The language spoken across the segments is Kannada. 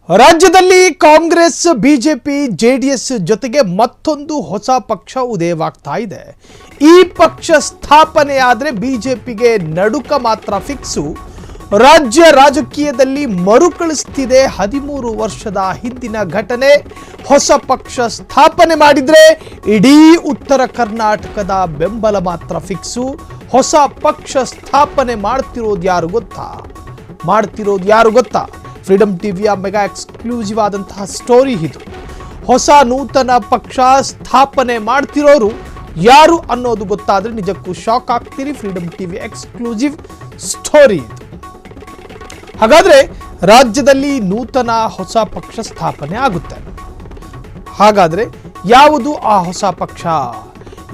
ರಾಜ್ಯದಲ್ಲಿ ಕಾಂಗ್ರೆಸ್ ಬಿಜೆಪಿ ಜೆಡಿಎಸ್ ಜೊತೆಗೆ ಮತ್ತೊಂದು ಹೊಸ ಪಕ್ಷ ಉದಯವಾಗ್ತಾ ಇದೆ. ಈ ಪಕ್ಷ ಸ್ಥಾಪನೆಯಾದರೆ ಬಿಜೆಪಿಗೆ ನಡುಕ ಮಾತ್ರ ಫಿಕ್ಸು. ರಾಜ್ಯ ರಾಜಕೀಯದಲ್ಲಿ ಮರುಕಳಿಸ್ತಿದೆ 13 ವರ್ಷದ ಹಿಂದಿನ ಘಟನೆ. ಹೊಸ ಪಕ್ಷ ಸ್ಥಾಪನೆ ಮಾಡಿದ್ರೆ ಇಡೀ ಉತ್ತರ ಕರ್ನಾಟಕದ ಬೆಂಬಲ ಮಾತ್ರ ಫಿಕ್ಸು. ಹೊಸ ಪಕ್ಷ ಸ್ಥಾಪನೆ ಮಾಡ್ತಿರೋದು ಯಾರು ಗೊತ್ತಾ? ಫ್ರೀಡಮ್ ಟಿವಿಯ ಮೆಗಾ ಎಕ್ಸ್ಕ್ಲೂಸಿವ್ ಆದಂತಹ ಸ್ಟೋರಿ ಇದು. ಹೊಸ ನೂತನ ಪಕ್ಷ ಸ್ಥಾಪನೆ ಮಾಡ್ತಿರೋರು ಯಾರು ಅನ್ನೋದು ಗೊತ್ತಾದ್ರೆ ನಿಜಕ್ಕೂ ಶಾಕ್ ಆಗ್ತೀರಿ. ಫ್ರೀಡಮ್ ಟಿವಿ ಎಕ್ಸ್ಕ್ಲೂಸಿವ್ ಸ್ಟೋರಿ ಇದು. ಹಾಗಾದ್ರೆ ರಾಜ್ಯದಲ್ಲಿ ನೂತನ ಹೊಸ ಪಕ್ಷ ಸ್ಥಾಪನೆ ಆಗುತ್ತೆ. ಹಾಗಾದ್ರೆ ಯಾವುದು ಆ ಹೊಸ ಪಕ್ಷ?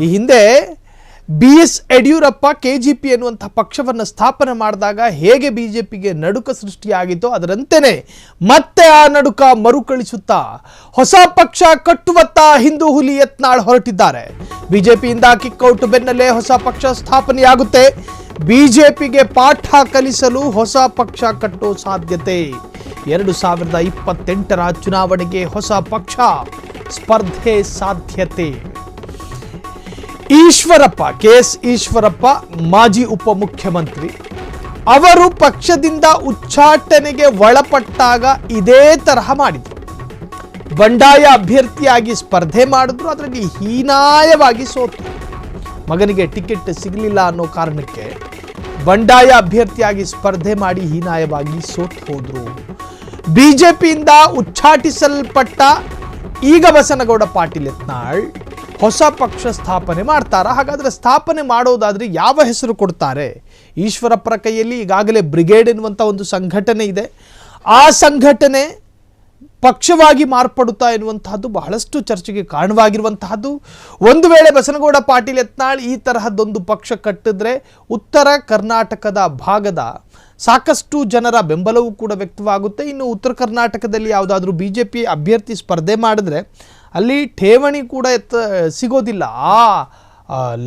ಈ ಹಿಂದೆ BS ಯಡಿಯೂರಪ್ಪ KGP ಎನ್ನುವಂಥ ಪಕ್ಷವನ್ನು ಸ್ಥಾಪನೆ ಮಾಡಿದಾಗ ಹೇಗೆ ಬಿಜೆಪಿಗೆ ನಡುಕ ಸೃಷ್ಟಿಯಾಗಿತ್ತೋ ಅದರಂತೆಯೇ ಮತ್ತೆ ಆ ನಡುಕ ಮರುಕಳಿಸುತ್ತಾ ಹೊಸ ಪಕ್ಷ ಕಟ್ಟುವತ್ತ ಹಿಂದೂ ಹುಲಿ ಯತ್ನಾಳ್ ಹೊರಟಿದ್ದಾರೆ. ಬಿಜೆಪಿಯಿಂದ ಕಿಕ್ಔಟ್ ಬೆನ್ನಲ್ಲೇ ಹೊಸ ಪಕ್ಷ ಸ್ಥಾಪನೆಯಾಗುತ್ತೆ. ಬಿಜೆಪಿಗೆ ಪಾಠ ಕಲಿಸಲು ಹೊಸ ಪಕ್ಷ ಕಟ್ಟೋ ಸಾಧ್ಯತೆ. 2028ರ ಚುನಾವಣೆಗೆ ಹೊಸ ಪಕ್ಷ ಸ್ಪರ್ಧೆ ಸಾಧ್ಯತೆ. KS ಈಶ್ವರಪ್ಪ ಮಾಜಿ ಉಪಮುಖ್ಯಮಂತ್ರಿ ಅವರು ಪಕ್ಷದಿಂದ ಉಚ್ಚಾಟನೆಗೆ ಒಳಪಟ್ಟಾಗ ಇದೇ ತರಹ ಮಾಡಿದ್ರು. ಬಂಡಾಯ ಅಭ್ಯರ್ಥಿಯಾಗಿ ಸ್ಪರ್ಧೆ ಮಾಡಿದ್ರು, ಅದರಲ್ಲಿ ಹೀನಾಯವಾಗಿ ಸೋತರು. ಮಗನಿಗೆ ಟಿಕೆಟ್ ಸಿಗಲಿಲ್ಲ ಅನ್ನೋ ಕಾರಣಕ್ಕೆ ಬಂಡಾಯ ಅಭ್ಯರ್ಥಿಯಾಗಿ ಸ್ಪರ್ಧೆ ಮಾಡಿ ಹೀನಾಯವಾಗಿ ಸೋತು ಹೋದ್ರು. ಬಿಜೆಪಿಯಿಂದ ಉಚ್ಚಾಟಿಸಲ್ಪಟ್ಟ ಈಗ ಬಸನಗೌಡ ಪಾಟೀಲ್ ಯತ್ನಾಳ್ ಹೊಸ ಪಕ್ಷ ಸ್ಥಾಪನೆ ಮಾಡ್ತಾರ. ಹಾಗಾದ್ರೆ ಸ್ಥಾಪನೆ ಮಾಡೋದಾದ್ರೆ ಯಾವ ಹೆಸರು ಕೊಡ್ತಾರೆ? ಈಶ್ವರಪ್ಪರ ಕೈಯಲ್ಲಿ ಈಗಾಗಲೇ ಬ್ರಿಗೇಡ್ ಎನ್ನುವಂಥ ಒಂದು ಸಂಘಟನೆ ಇದೆ. ಆ ಸಂಘಟನೆ ಪಕ್ಷವಾಗಿ ಮಾರ್ಪಡುತ್ತಾ ಎನ್ನುವಂತಹದ್ದು ಬಹಳಷ್ಟು ಚರ್ಚೆಗೆ ಕಾರಣವಾಗಿರುವಂತಹದ್ದು. ಒಂದು ವೇಳೆ ಬಸನಗೌಡ ಪಾಟೀಲ್ ಯತ್ನಾಳ್ ಈ ತರಹದೊಂದು ಪಕ್ಷ ಕಟ್ಟಿದ್ರೆ ಉತ್ತರ ಕರ್ನಾಟಕದ ಭಾಗದ ಸಾಕಷ್ಟು ಜನರ ಬೆಂಬಲವೂ ಕೂಡ ವ್ಯಕ್ತವಾಗುತ್ತೆ. ಇನ್ನು ಉತ್ತರ ಕರ್ನಾಟಕದಲ್ಲಿ ಯಾವುದಾದ್ರೂ ಬಿಜೆಪಿ ಅಭ್ಯರ್ಥಿ ಸ್ಪರ್ಧೆ ಮಾಡಿದ್ರೆ ಅಲ್ಲಿ ಠೇವಣಿ ಕೂಡ ಸಿಗೋದಿಲ್ಲ. ಆ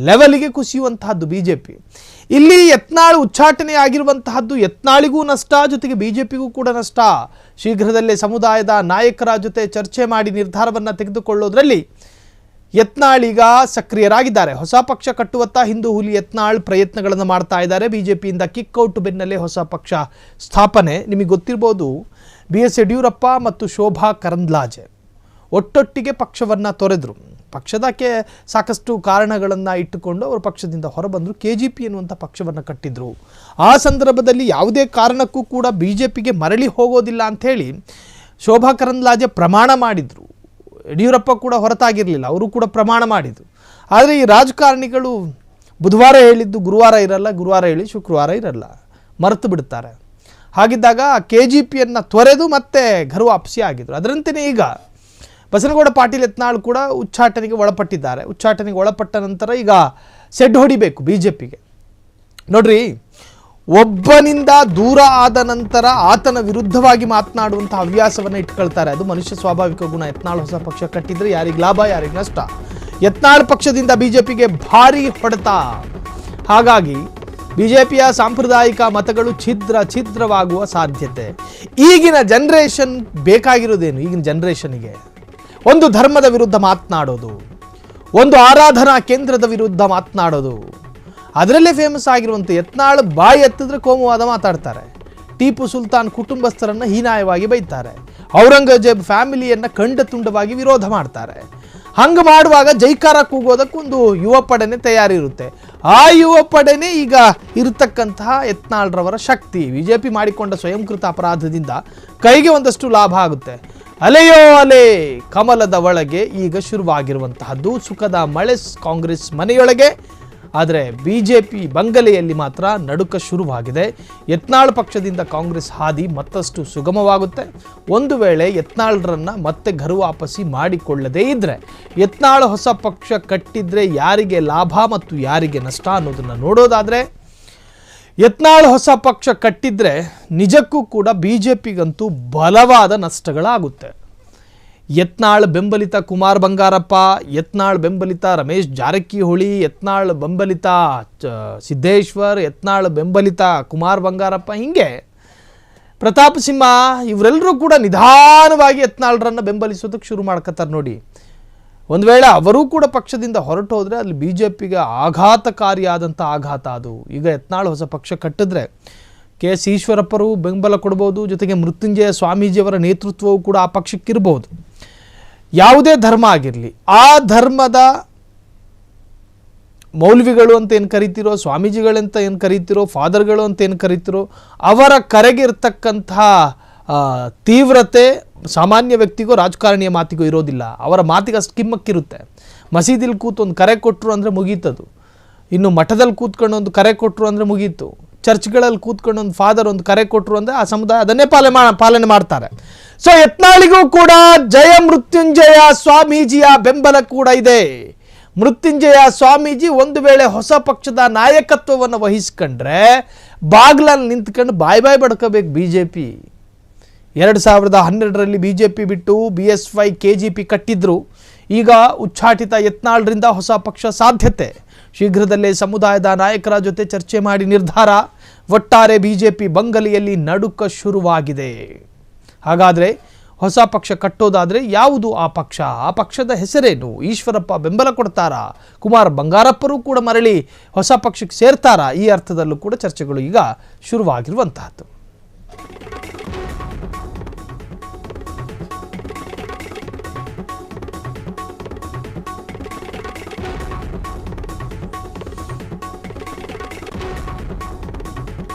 ಲೆವೆಲ್ಗೆ ಕುಸಿಯುವಂತಹದ್ದು ಬಿಜೆಪಿ. ಇಲ್ಲಿ ಯತ್ನಾಳ್ ಉಚ್ಚಾಟನೆ ಆಗಿರುವಂತಹದ್ದು ಯತ್ನಾಳಿಗೂ ನಷ್ಟ, ಜೊತೆಗೆ ಬಿಜೆಪಿಗೂ ಕೂಡ ನಷ್ಟ. ಶೀಘ್ರದಲ್ಲೇ ಸಮುದಾಯದ ನಾಯಕರ ಜೊತೆ ಚರ್ಚೆ ಮಾಡಿ ನಿರ್ಧಾರವನ್ನು ತೆಗೆದುಕೊಳ್ಳೋದ್ರಲ್ಲಿ ಯತ್ನಾಳ್ ಈಗ ಸಕ್ರಿಯರಾಗಿದ್ದಾರೆ. ಹೊಸ ಪಕ್ಷ ಕಟ್ಟುವತ್ತ ಹಿಂದೂ ಹುಲಿ ಯತ್ನಾಳ್ ಪ್ರಯತ್ನಗಳನ್ನು ಮಾಡ್ತಾ ಇದ್ದಾರೆ. ಬಿಜೆಪಿಯಿಂದ ಕಿಕ್ಔಟ್ ಬೆನ್ನಲ್ಲೇ ಹೊಸ ಪಕ್ಷ ಸ್ಥಾಪನೆ. ನಿಮಗೆ ಗೊತ್ತಿರ್ಬೋದು, BS ಯಡಿಯೂರಪ್ಪ ಮತ್ತು ಶೋಭಾ ಕರಂದ್ಲಾಜೆ ಒಟ್ಟೊಟ್ಟಿಗೆ ಪಕ್ಷವನ್ನು ತೊರೆದರು. ಪಕ್ಷದಕ್ಕೆ ಸಾಕಷ್ಟು ಕಾರಣಗಳನ್ನು ಇಟ್ಟುಕೊಂಡು ಅವರು ಪಕ್ಷದಿಂದ ಹೊರಬಂದರು. KGP ಎನ್ನುವಂಥ ಪಕ್ಷವನ್ನು ಕಟ್ಟಿದ್ರು. ಆ ಸಂದರ್ಭದಲ್ಲಿ ಯಾವುದೇ ಕಾರಣಕ್ಕೂ ಕೂಡ ಬಿಜೆಪಿಗೆ ಮರಳಿ ಹೋಗೋದಿಲ್ಲ ಅಂಥೇಳಿ ಶೋಭಾ ಕರಂದ್ಲಾಜೆ ಪ್ರಮಾಣ ಮಾಡಿದರು. ಯಡಿಯೂರಪ್ಪ ಕೂಡ ಹೊರತಾಗಿರಲಿಲ್ಲ, ಅವರು ಕೂಡ ಪ್ರಮಾಣ ಮಾಡಿದರು. ಆದರೆ ಈ ರಾಜಕಾರಣಿಗಳು ಬುಧವಾರ ಹೇಳಿದ್ದು ಗುರುವಾರ ಇರಲ್ಲ, ಗುರುವಾರ ಹೇಳಿ ಶುಕ್ರವಾರ ಇರಲ್ಲ, ಮರೆತು ಬಿಡ್ತಾರೆ. ಹಾಗಿದ್ದಾಗ KGPಯನ್ನು ತೊರೆದು ಮತ್ತೆ ಘರು ವಾಪಸಿ ಆಗಿದ್ರು. ಅದರಂತೆಯೇ ಈಗ ಬಸನಗೌಡ ಪಾಟೀಲ್ ಯತ್ನಾಳ್ ಕೂಡ ಉಚ್ಚಾಟನೆಗೆ ಒಳಪಟ್ಟಿದ್ದಾರೆ. ಉಚ್ಚಾಟನೆಗೆ ಒಳಪಟ್ಟ ನಂತರ ಈಗ ಸೆಡ್ ಹೊಡಿಬೇಕು ಬಿಜೆಪಿಗೆ. ನೋಡ್ರಿ, ಒಬ್ಬನಿಂದ ದೂರ ಆದ ನಂತರ ಆತನ ವಿರುದ್ಧವಾಗಿ ಮಾತನಾಡುವಂಥ ಹವ್ಯಾಸವನ್ನು ಇಟ್ಕೊಳ್ತಾರೆ. ಅದು ಮನುಷ್ಯ ಸ್ವಾಭಾವಿಕ ಗುಣ. ಯತ್ನಾಳ್ ಹೊಸ ಪಕ್ಷ ಕಟ್ಟಿದ್ರೆ ಯಾರಿಗೆ ಲಾಭ ಯಾರಿಗೆ ನಷ್ಟ? ಯತ್ನಾಳ್ ಪಕ್ಷದಿಂದ ಬಿಜೆಪಿಗೆ ಭಾರಿ ಹೊಡೆತ. ಹಾಗಾಗಿ ಬಿಜೆಪಿಯ ಸಾಂಪ್ರದಾಯಿಕ ಮತಗಳು ಛಿದ್ರವಾಗುವ ಸಾಧ್ಯತೆ. ಈಗಿನ ಜನರೇಷನ್ ಬೇಕಾಗಿರೋದೇನು? ಈಗಿನ ಜನರೇಷನ್ಗೆ ಒಂದು ಧರ್ಮದ ವಿರುದ್ಧ ಮಾತನಾಡೋದು, ಒಂದು ಆರಾಧನಾ ಕೇಂದ್ರದ ವಿರುದ್ಧ ಮಾತನಾಡೋದು, ಅದರಲ್ಲೇ ಫೇಮಸ್ ಆಗಿರುವಂಥ ಯತ್ನಾಳ್ ಬಾಯಿ ಎತ್ತಿದ್ರೆ ಕೋಮುವಾದ ಮಾತಾಡ್ತಾರೆ. ಟಿಪ್ಪು ಸುಲ್ತಾನ್ ಕುಟುಂಬಸ್ಥರನ್ನು ಹೀನಾಯವಾಗಿ ಬೈತಾರೆ. ಔರಂಗಜೇಬ್ ಫ್ಯಾಮಿಲಿಯನ್ನು ಖಂಡ ತುಂಡವಾಗಿ ವಿರೋಧ ಮಾಡ್ತಾರೆ. ಹಂಗೆ ಮಾಡುವಾಗ ಜೈಕಾರ ಕೂಗೋದಕ್ಕೊಂದು ಯುವ ಪಡೆನೇ ತಯಾರಿರುತ್ತೆ. ಆ ಯುವ ಪಡೆನೇ ಈಗ ಇರತಕ್ಕಂತಹ ಯತ್ನಾಳ್ರವರ ಶಕ್ತಿ. ಬಿಜೆಪಿ ಮಾಡಿಕೊಂಡ ಸ್ವಯಂಕೃತ ಅಪರಾಧದಿಂದ ಕೈಗೆ ಒಂದಷ್ಟು ಲಾಭ ಆಗುತ್ತೆ. ಅಲೆಯೋ ಅಲೆ ಕಮಲದ ಒಳಗೆ ಈಗ ಶುರುವಾಗಿರುವಂತಹದ್ದು ಸುಖದ ಮಳೆ ಕಾಂಗ್ರೆಸ್ ಮನೆಯೊಳಗೆ. ಆದರೆ ಬಿಜೆಪಿ ಬಂಗಲೆಯಲ್ಲಿ ಮಾತ್ರ ನಡುಕ ಶುರುವಾಗಿದೆ. ಯತ್ನಾಳ್ ಪಕ್ಷದಿಂದ ಕಾಂಗ್ರೆಸ್ ಹಾದಿ ಮತ್ತಷ್ಟು ಸುಗಮವಾಗುತ್ತೆ. ಒಂದು ವೇಳೆ ಯತ್ನಾಳ್ರನ್ನ ಮತ್ತೆ ಘರು ವಾಪಸಿ ಮಾಡಿಕೊಳ್ಳದೇ ಇದ್ರೆ, ಯತ್ನಾಳ್ ಹೊಸ ಪಕ್ಷ ಕಟ್ಟಿದ್ರೆ ಯಾರಿಗೆ ಲಾಭ ಮತ್ತು ಯಾರಿಗೆ ನಷ್ಟ ಅನ್ನೋದನ್ನು ನೋಡೋದಾದರೆ, ಯತ್ನಾಳ್ ಹೊಸ ಪಕ್ಷ ಕಟ್ಟಿದ್ರೆ ನಿಜಕ್ಕೂ ಕೂಡ ಬಿಜೆಪಿಗಂತೂ ಬಲವಾದ ನಷ್ಟಗಳಾಗುತ್ತೆ. ಯತ್ನಾಳ್ ಬೆಂಬಲಿತ ಕುಮಾರ್ ಬಂಗಾರಪ್ಪ, ಯತ್ನಾಳ್ ಬೆಂಬಲಿತ ರಮೇಶ್ ಜಾರಕಿಹೊಳಿ, ಯತ್ನಾಳ್ ಬೆಂಬಲಿತ ಸಿದ್ದೇಶ್ವರ್, ಯತ್ನಾಳ್ ಬೆಂಬಲಿತ ಕುಮಾರ್ ಬಂಗಾರಪ್ಪ, ಹೀಗೆ ಪ್ರತಾಪ್ ಸಿಂಹ ಇವರೆಲ್ಲರೂ ಕೂಡ ನಿಧಾನವಾಗಿ ಯತ್ನಾಳ್ರನ್ನು ಬೆಂಬಲಿಸೋದಕ್ಕೆ ಶುರು ಮಾಡ್ಕೊತಾರೆ ನೋಡಿ. ಒಂದು ವೇಳೆ ಅವರೂ ಕೂಡ ಪಕ್ಷದಿಂದ ಹೊರಟು ಹೋದರೆ ಅಲ್ಲಿ ಬಿ ಜೆ ಪಿಗೆ ಆಘಾತಕಾರಿಯಾದಂಥ ಆಘಾತ ಅದು. ಈಗ ಯತ್ನಾಳ್ ಹೊಸ ಪಕ್ಷ ಕಟ್ಟಿದ್ರೆ ಕೆ ಎಸ್ ಈಶ್ವರಪ್ಪರು ಬೆಂಬಲ ಕೊಡ್ಬೋದು, ಜೊತೆಗೆ ಮೃತ್ಯುಂಜಯ ಸ್ವಾಮೀಜಿಯವರ ನೇತೃತ್ವವು ಕೂಡ ಆ ಪಕ್ಷಕ್ಕಿರ್ಬೋದು. ಯಾವುದೇ ಧರ್ಮ ಆಗಿರಲಿ, ಆ ಧರ್ಮದ ಮೌಲ್ವಿಗಳು ಅಂತ ಏನು ಕರಿತೀರೋ, ಸ್ವಾಮೀಜಿಗಳಂತ ಏನು ಕರಿತೀರೋ, ಫಾದರ್ಗಳು ಅಂತ ಏನು ಕರಿತೀರೋ, ಅವರ ಕರೆಗೆ ಇರ್ತಕ್ಕಂಥ ತೀವ್ರತೆ ಸಾಮಾನ್ಯ ವ್ಯಕ್ತಿಗೂ ರಾಜಕಾರಣಿಯ ಮಾತಿಗೂ ಇರೋದಿಲ್ಲ. ಅವರ ಮಾತಿಗೆ ಅಷ್ಟು ಕಿಮ್ಮಕ್ಕಿರುತ್ತೆ. ಮಸೀದಿಲಿ ಕೂತು ಒಂದು ಕರೆ ಕೊಟ್ಟರು ಅಂದರೆ ಮುಗೀತದು. ಇನ್ನು ಮಠದಲ್ಲಿ ಕೂತ್ಕೊಂಡು ಒಂದು ಕರೆ ಕೊಟ್ಟರು ಅಂದರೆ ಮುಗೀತು. ಚರ್ಚ್ಗಳಲ್ಲಿ ಕೂತ್ಕೊಂಡು ಒಂದು ಫಾದರ್ ಒಂದು ಕರೆ ಕೊಟ್ಟರು ಅಂದರೆ ಆ ಸಮುದಾಯ ಅದನ್ನೇ ಪಾಲನೆ ಮಾಡ್ತಾರೆ. ಸೊ ಯತ್ನಾಳಿಗೂ ಕೂಡ ಜಯ ಮೃತ್ಯುಂಜಯ ಸ್ವಾಮೀಜಿಯ ಬೆಂಬಲ ಕೂಡ ಇದೆ. ಮೃತ್ಯುಂಜಯ ಸ್ವಾಮೀಜಿ ಒಂದು ವೇಳೆ ಹೊಸ ಪಕ್ಷದ ನಾಯಕತ್ವವನ್ನು ವಹಿಸ್ಕೊಂಡ್ರೆ ಬಾಗ್ಲಲ್ಲಿ ನಿಂತ್ಕೊಂಡು ಬಾಯ್ ಬಡ್ಕೋಬೇಕು ಬಿ ಜೆ ಪಿ. 2012ರಲ್ಲಿ ಬಿ ಜೆ ಪಿ ಬಿಟ್ಟು BS5 KGP ಕಟ್ಟಿದ್ರು. ಈಗ ಉಚ್ಚಾಟಿತ ಯತ್ನಾಳ್ರಿಂದ ಹೊಸ ಪಕ್ಷ ಸಾಧ್ಯತೆ. ಶೀಘ್ರದಲ್ಲೇ ಸಮುದಾಯದ ನಾಯಕರ ಜೊತೆ ಚರ್ಚೆ ಮಾಡಿ ನಿರ್ಧಾರ. ಒಟ್ಟಾರೆ BJP ಬಂಗಲೆಯಲ್ಲಿ ನಡುಕ ಶುರುವಾಗಿದೆ. ಹಾಗಾದರೆ ಹೊಸ ಪಕ್ಷ ಕಟ್ಟೋದಾದರೆ ಯಾವುದು ಆ ಪಕ್ಷ? ಆ ಪಕ್ಷದ ಹೆಸರೇನು? ಈಶ್ವರಪ್ಪ ಬೆಂಬಲ ಕೊಡ್ತಾರಾ? ಕುಮಾರ್ ಬಂಗಾರಪ್ಪರು ಕೂಡ ಮರಳಿ ಹೊಸ ಪಕ್ಷಕ್ಕೆ ಸೇರ್ತಾರಾ? ಈ ಅರ್ಥದಲ್ಲೂ ಕೂಡ ಚರ್ಚೆಗಳು ಈಗ ಶುರುವಾಗಿರುವಂತಹದ್ದು.